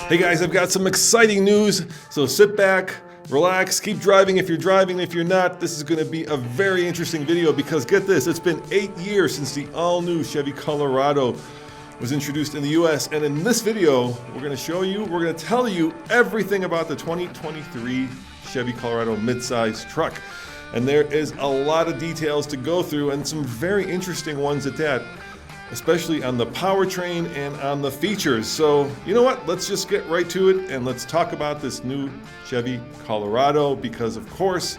Hey guys, I've got some exciting news, so sit back, relax, keep driving if you're driving. If you're not, this is going to be a very interesting video because get this, it's been 8 years since the all-new Chevy Colorado was introduced in the US, and in this video, we're going to tell you everything about the 2023 Chevy Colorado midsize truck. And there is a lot of details to go through and some very interesting ones at that, especially on the powertrain and on the features. So, you know what? Let's just get right to it and let's talk about this new Chevy Colorado because, of course,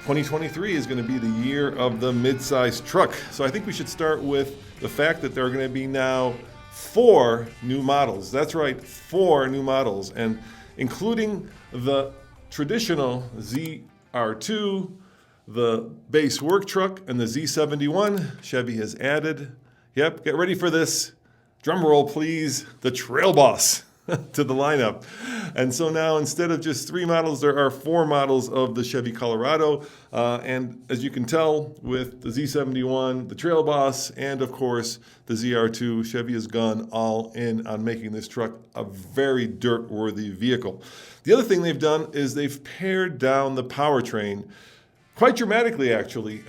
2023 is going to be the year of the midsize truck. So I think we should start with the fact that there are going to be now 4 new models. That's right, 4 new models, and including the traditional ZR2, the base work truck, and the Z71, Chevy has added, yep, get ready for this, drum roll please, the Trail Boss to the lineup. And so now instead of just 3 models, there are 4 models of the Chevy Colorado. And as you can tell with the Z71, the Trail Boss, and of course the ZR2, Chevy has gone all in on making this truck a very dirt-worthy vehicle. The other thing they've done is they've pared down the powertrain quite dramatically, actually.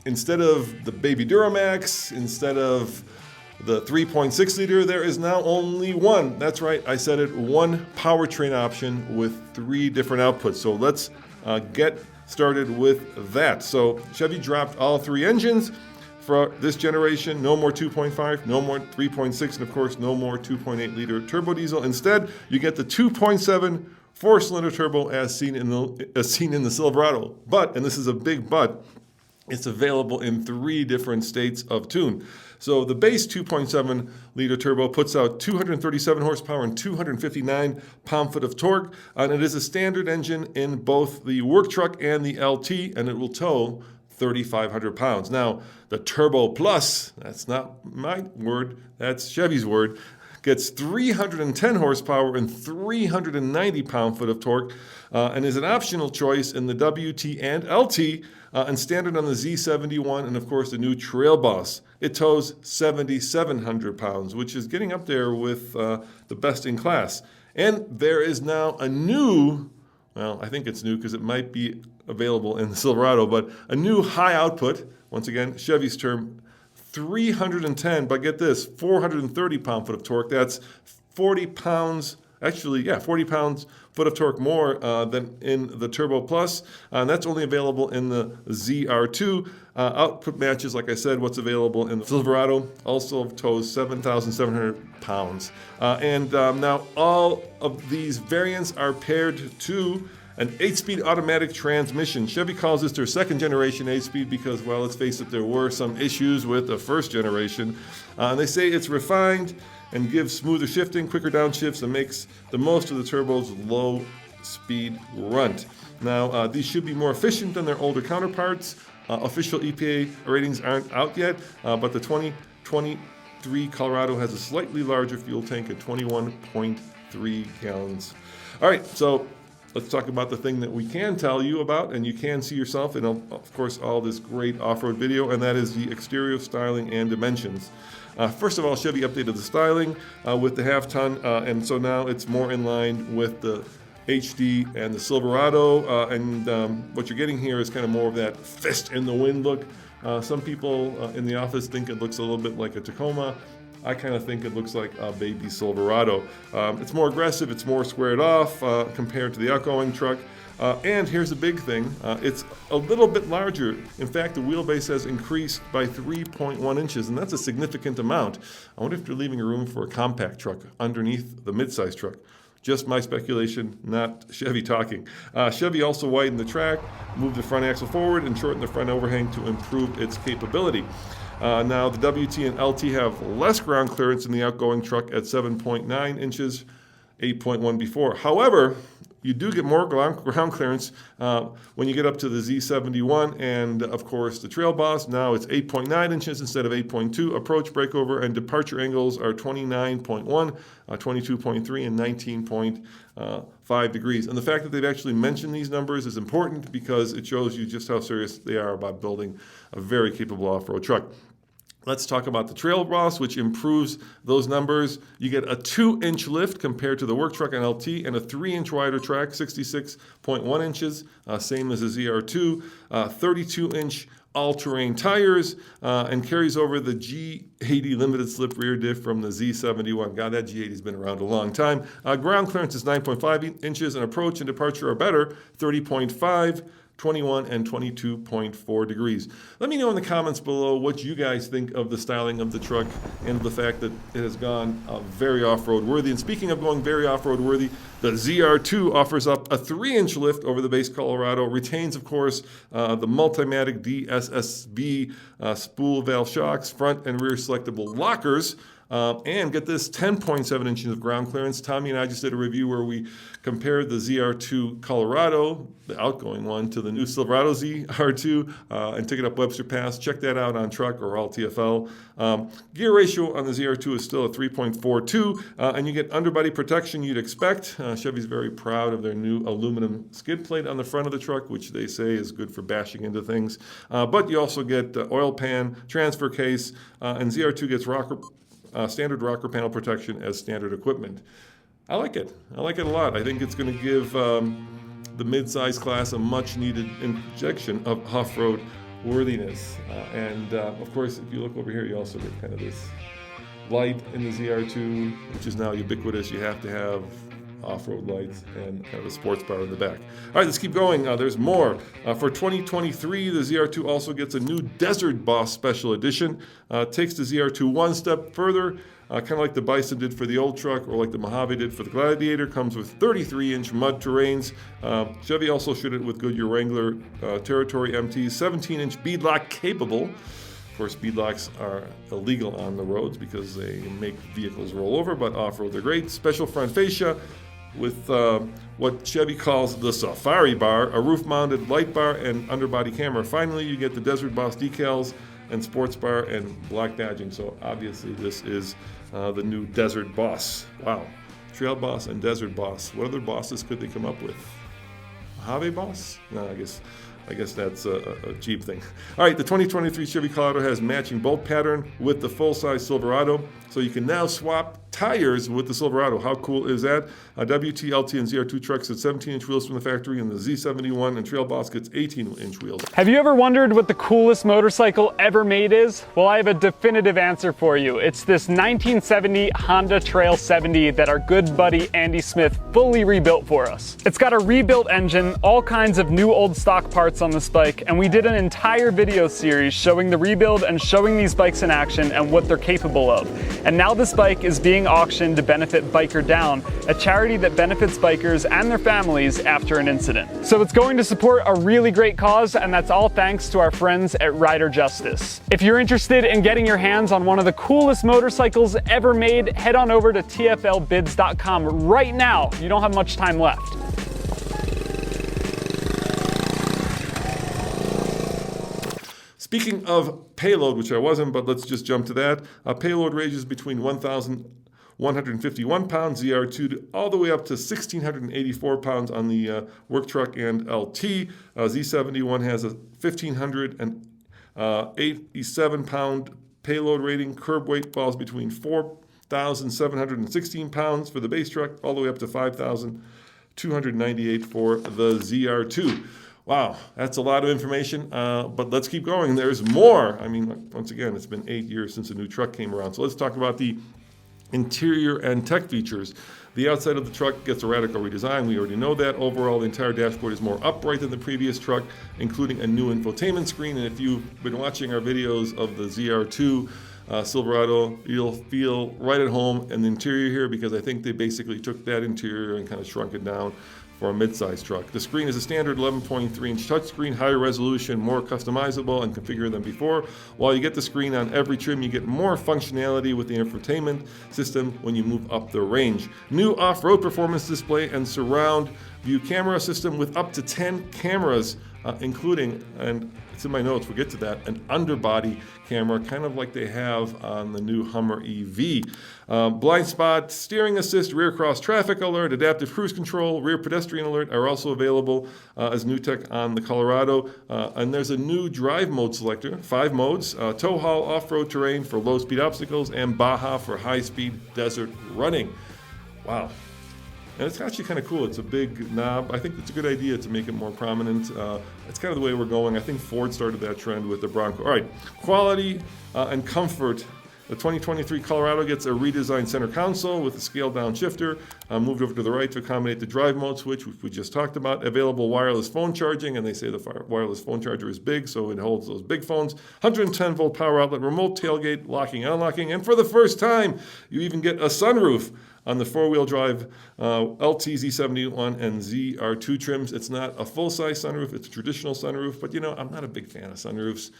Instead of the Baby Duramax, instead of the 3.6 liter, there is now only one. That's right, I said it, one powertrain option with 3 different outputs. So let's get started with that. So Chevy dropped all 3 engines for this generation. No more 2.5, no more 3.6, and of course, no more 2.8 liter turbo diesel. Instead, you get the 2.7 4-cylinder turbo as seen in the Silverado. But, and this is a big but, it's available in 3 different states of tune. So the base 2.7 liter turbo puts out 237 horsepower and 259 pound-foot of torque, and it is a standard engine in both the work truck and the LT, and it will tow 3,500 pounds. Now, the Turbo Plus, that's not my word, that's Chevy's word, gets 310 horsepower and 390 pound-foot of torque, and is an optional choice in the WT and LT, and standard on the Z71, and of course the new Trail Boss. It tows 7,700 pounds, which is getting up there with the best in class. And there is now a new, well, I think it's new because it might be available in the Silverado, but a new high output, once again, Chevy's term, 310, but get this, 430 pound-foot of torque. That's 40 pounds, actually, yeah, 40 pounds foot of torque more than in the Turbo Plus, and that's only available in the ZR2. Output matches, like I said, what's available in the Silverado, also tows 7,700 pounds. Now all of these variants are paired to an 8-speed automatic transmission. Chevy calls this their 2nd generation 8-speed because, well, let's face it, there were some issues with the 1st generation. And they say it's refined and gives smoother shifting, quicker downshifts, and makes the most of the turbo's low-speed runt. Now, these should be more efficient than their older counterparts. Official EPA ratings aren't out yet, but the 2023 Colorado has a slightly larger fuel tank at 21.3 gallons. All right, so let's talk about the thing that we can tell you about and you can see yourself in, of course, all this great off-road video, and that is the exterior styling and dimensions. First of all, Chevy updated the styling with the half-ton, and so now it's more in line with the HD and the Silverado, and what you're getting here is kind of more of that fist-in-the-wind look. Some people in the office think it looks a little bit like a Tacoma. I kind of think it looks like a baby Silverado. It's more aggressive, it's more squared off compared to the outgoing truck. And here's the big thing, it's a little bit larger. In fact, the wheelbase has increased by 3.1 inches, and that's a significant amount. I wonder if they're leaving a room for a compact truck underneath the midsize truck. Just my speculation, not Chevy talking. Chevy also widened the track, moved the front axle forward, and shortened the front overhang to improve its capability. Now, the WT and LT have less ground clearance in the outgoing truck at 7.9 inches, 8.1 before. However, you do get more ground clearance when you get up to the Z71 and, of course, the Trail Boss. Now it's 8.9 inches instead of 8.2. Approach, breakover, and departure angles are 29.1, 22.3, and 19.5 degrees. And the fact that they've actually mentioned these numbers is important because it shows you just how serious they are about building a very capable off-road truck. Let's talk about the Trail Boss, which improves those numbers. You get a 2-inch lift compared to the work truck and LT, and a 3-inch wider track, 66.1 inches, same as the ZR2, 32-inch all-terrain tires, and carries over the G80 limited slip rear diff from the Z71. God, that G80's been around a long time. Ground clearance is 9.5 inches, and approach and departure are better, 30.5, 21 and 22.4 degrees. Let me know in the comments below what you guys think of the styling of the truck and the fact that it has gone very off-road worthy. And speaking of going very off-road worthy, the ZR2 offers up a 3-inch lift over the base Colorado, retains, of course, the Multimatic DSSB spool valve shocks, front and rear selectable lockers, and get this, 10.7 inches of ground clearance. Tommy and I just did a review where we compared the ZR2 Colorado, the outgoing one, to the new Silverado ZR2 and took it up Webster Pass. Check that out on Truck or All TFL. Gear ratio on the ZR2 is still a 3.42, and you get underbody protection you'd expect. Chevy's very proud of their new aluminum skid plate on the front of the truck, which they say is good for bashing into things. But you also get oil pan, transfer case, and ZR2 gets standard rocker panel protection as standard equipment. I like it. I like it a lot. I think it's going to give the mid-size class a much-needed injection of off-road worthiness. And of course, if you look over here, you also get kind of this light in the ZR2, which is now ubiquitous. You have to have off-road lights and kind of a sports bar in the back. All right, let's keep going. There's more. For 2023, the ZR2 also gets a new Desert Boss Special Edition. Takes the ZR2 one step further, kind of like the Bison did for the old truck or like the Mojave did for the Gladiator. Comes with 33-inch mud terrains. Chevy also showed it with Goodyear Wrangler Territory MTs, 17-inch beadlock capable. Of course, beadlocks are illegal on the roads because they make vehicles roll over, but off-road they're great. Special front fascia with what Chevy calls the Safari Bar, a roof-mounted light bar and underbody camera. Finally, you get the Desert Boss decals and sports bar and black badging. So obviously this is the new Desert Boss. Wow. Trail Boss and Desert Boss. What other bosses could they come up with? Mojave Boss? No, I guess that's a cheap thing. All right, the 2023 Chevy Colorado has matching bolt pattern with the full-size Silverado, so you can now swap tires with the Silverado. How cool is that? WT, LT, and ZR2 trucks get 17-inch wheels from the factory, and the Z71 and Trail Boss gets 18-inch wheels. Have you ever wondered what the coolest motorcycle ever made is? Well, I have a definitive answer for you. It's this 1970 Honda Trail 70 that our good buddy Andy Smith fully rebuilt for us. It's got a rebuilt engine, all kinds of new old stock parts on this bike, and we did an entire video series showing the rebuild and showing these bikes in action and what they're capable of. And now this bike is being auctioned to benefit Biker Down, a charity that benefits bikers and their families after an incident. So it's going to support a really great cause, and that's all thanks to our friends at Rider Justice. If you're interested in getting your hands on one of the coolest motorcycles ever made, head on over to TFLbids.com right now. You don't have much time left. Speaking of payload, which I wasn't, but let's just jump to that. Payload ranges between 1,151 pounds ZR2 all the way up to 1,684 pounds on the work truck and LT. Z71 has a 1,587 pound payload rating. Curb weight falls between 4,716 pounds for the base truck all the way up to 5,298 for the ZR2. Wow, that's a lot of information, but let's keep going. There's more. I mean, once again, it's been 8 years since a new truck came around. So let's talk about the interior and tech features. The outside of the truck gets a radical redesign. We already know that. Overall, the entire dashboard is more upright than the previous truck, including a new infotainment screen. And if you've been watching our videos of the ZR2 Silverado, you'll feel right at home in the interior here, because I think they basically took that interior and kind of shrunk it down for a mid-size truck. The screen is a standard 11.3-inch touchscreen, higher resolution, more customizable and configure than before. While you get the screen on every trim, you get more functionality with the infotainment system when you move up the range. New off-road performance display and surround view camera system with up to 10 cameras including, and it's in my notes, we'll get to that, an underbody camera, kind of like they have on the new Hummer EV. Blind spot, steering assist, rear cross traffic alert, adaptive cruise control, rear pedestrian alert are also available as new tech on the Colorado. And there's a new drive mode selector, 5 modes, tow haul, off-road terrain for low-speed obstacles, and Baja for high-speed desert running. Wow. And it's actually kind of cool. It's a big knob. I think it's a good idea to make it more prominent. It's kind of the way we're going. I think Ford started that trend with the Bronco. All right, quality and comfort. The 2023 Colorado gets a redesigned center console with a scaled-down shifter, moved over to the right to accommodate the drive mode switch, which we just talked about. Available wireless phone charging, and they say the wireless phone charger is big, so it holds those big phones. 110-volt power outlet, remote tailgate, locking and unlocking, and for the first time, you even get a sunroof on the four-wheel drive LT Z71 and ZR2 trims. It's not a full-size sunroof, it's a traditional sunroof, but I'm not a big fan of sunroofs,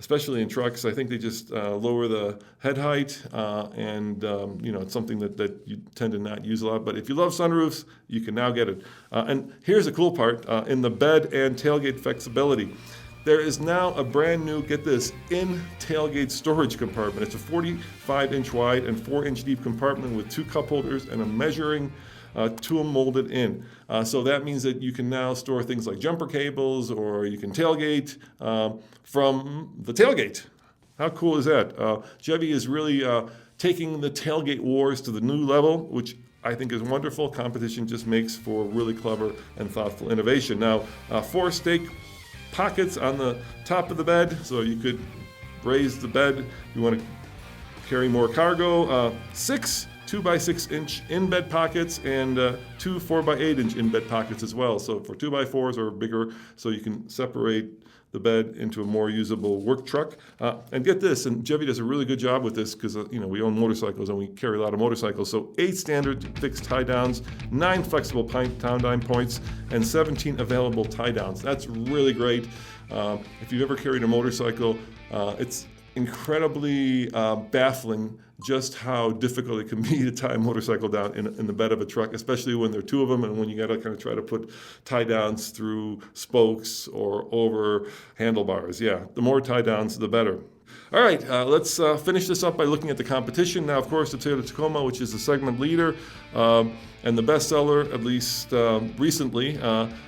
especially in trucks. I think they just lower the head height, and it's something that you tend to not use a lot. But if you love sunroofs, you can now get it. And here's the cool part, in the bed and tailgate flexibility. There is now a brand new, get this, in-tailgate storage compartment. It's a 45-inch wide and 4-inch deep compartment with 2 cup holders and a measuring tool molded in. So that means that you can now store things like jumper cables, or you can tailgate from the tailgate. How cool is that? Chevy is really taking the tailgate wars to the new level, which I think is wonderful. Competition just makes for really clever and thoughtful innovation. Now, 4 stake pockets on the top of the bed, so you could raise the bed. You want to carry more cargo. 6 2x6-inch in-bed pockets, and 2 4x8-inch in-bed pockets as well. So for 2x4s or bigger, so you can separate the bed into a more usable work truck. And get this, and Chevy does a really good job with this because we own motorcycles and we carry a lot of motorcycles. So 8 standard fixed tie downs, 9 flexible tie-down points, and 17 available tie downs. That's really great. If you've ever carried a motorcycle, it's incredibly baffling just how difficult it can be to tie a motorcycle down in the bed of a truck, especially when there are 2 of them and when you got to kind of try to put tie downs through spokes or over handlebars. Yeah, the more tie downs, the better. All right, let's finish this up by looking at the competition. Now, of course, the Toyota Tacoma, which is the segment leader and the bestseller, at least recently,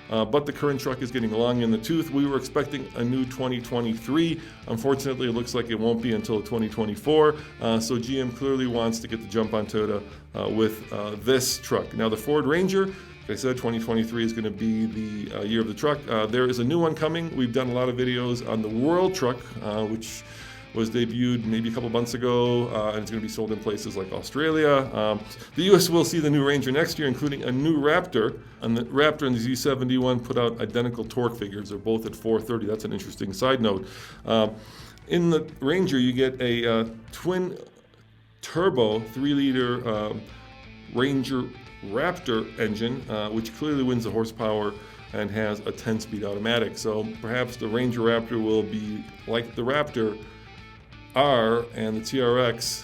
but the current truck is getting long in the tooth. We were expecting a new 2023. Unfortunately, it looks like it won't be until 2024. So GM clearly wants to get the jump on Toyota with this truck. Now, the Ford Ranger, like I said, 2023 is going to be the year of the truck. There is a new one coming. We've done a lot of videos on the World Truck, which was debuted maybe a couple months ago, and it's going to be sold in places like Australia. The U.S. will see the new Ranger next year, including a new Raptor. And the Raptor and the Z71 put out identical torque figures. They're both at 430. That's an interesting side note. In the Ranger, you get a twin turbo 3-liter Ranger Raptor engine, which clearly wins the horsepower and has a 10-speed automatic. So perhaps the Ranger Raptor will be like the Raptor R and the TRX,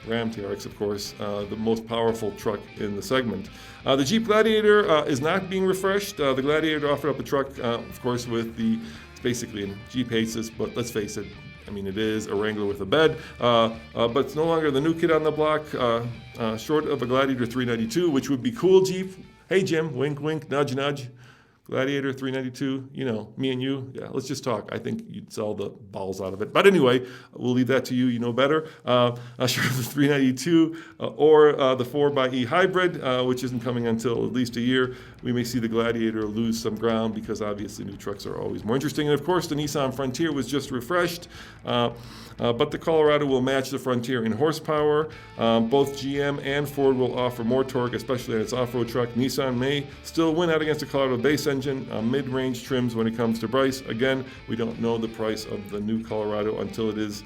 Ram TRX of course, the most powerful truck in the segment. The Jeep Gladiator is not being refreshed. The Gladiator offered up a truck, of course, with it's basically a Jeep hates this, but let's face it, it is a Wrangler with a bed, but it's no longer the new kid on the block, short of a Gladiator 392, which would be cool, Jeep. Hey Jim, wink wink, nudge nudge. Gladiator 392, me and you, yeah, let's just talk. I think you'd sell the balls out of it. But anyway, we'll leave that to you, you know better. Sure, the 392 or the 4xe hybrid, which isn't coming until at least a year. We may see the Gladiator lose some ground because obviously new trucks are always more interesting. And of course, the Nissan Frontier was just refreshed. But the Colorado will match the Frontier in horsepower. Both GM and Ford will offer more torque, especially on its off-road truck. Nissan may still win out against the Colorado base engine, mid-range trims when it comes to price. Again, we don't know the price of the new Colorado until it is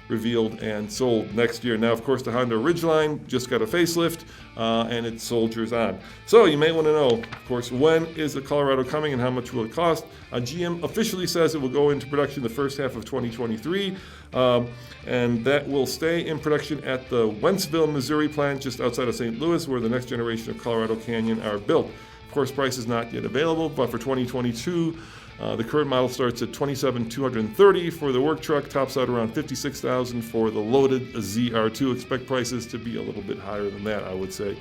revealed and sold next year. Now, of course, the Honda Ridgeline just got a facelift, and it soldiers on. So you may want to know, of course, when is the Colorado coming and how much will it cost? GM officially says it will go into production the first half of 2023, and that will stay in production at the Wentzville, Missouri plant just outside of St. Louis, where the next generation of Colorado Canyon are built. Of course, price is not yet available, but for 2022, the current model starts at $27,230 for the work truck, tops out around $56,000 for the loaded ZR2. Expect prices to be a little bit higher than that, I would say.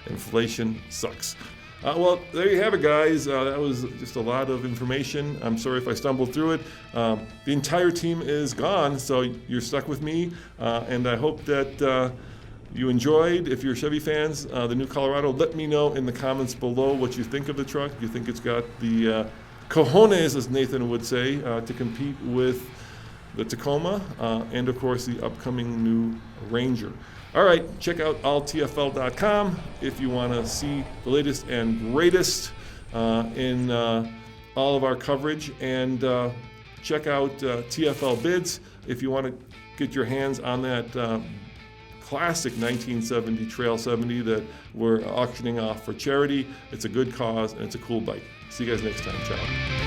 Inflation sucks. Well, there you have it, guys. That was just a lot of information. I'm sorry if I stumbled through it. The entire team is gone, so you're stuck with me, and I hope that you enjoyed. If you're Chevy fans, the new Colorado, let me know in the comments below what you think of the truck. If you think it's got the cojones, as Nathan would say, to compete with the Tacoma, and of course the upcoming new Ranger. All right, check out alltfl.com if you want to see the latest and greatest in all of our coverage, and check out TFL Bids if you want to get your hands on that classic 1970 Trail 70 that we're auctioning off for charity. It's a good cause and it's a cool bike. See you guys next time. Ciao.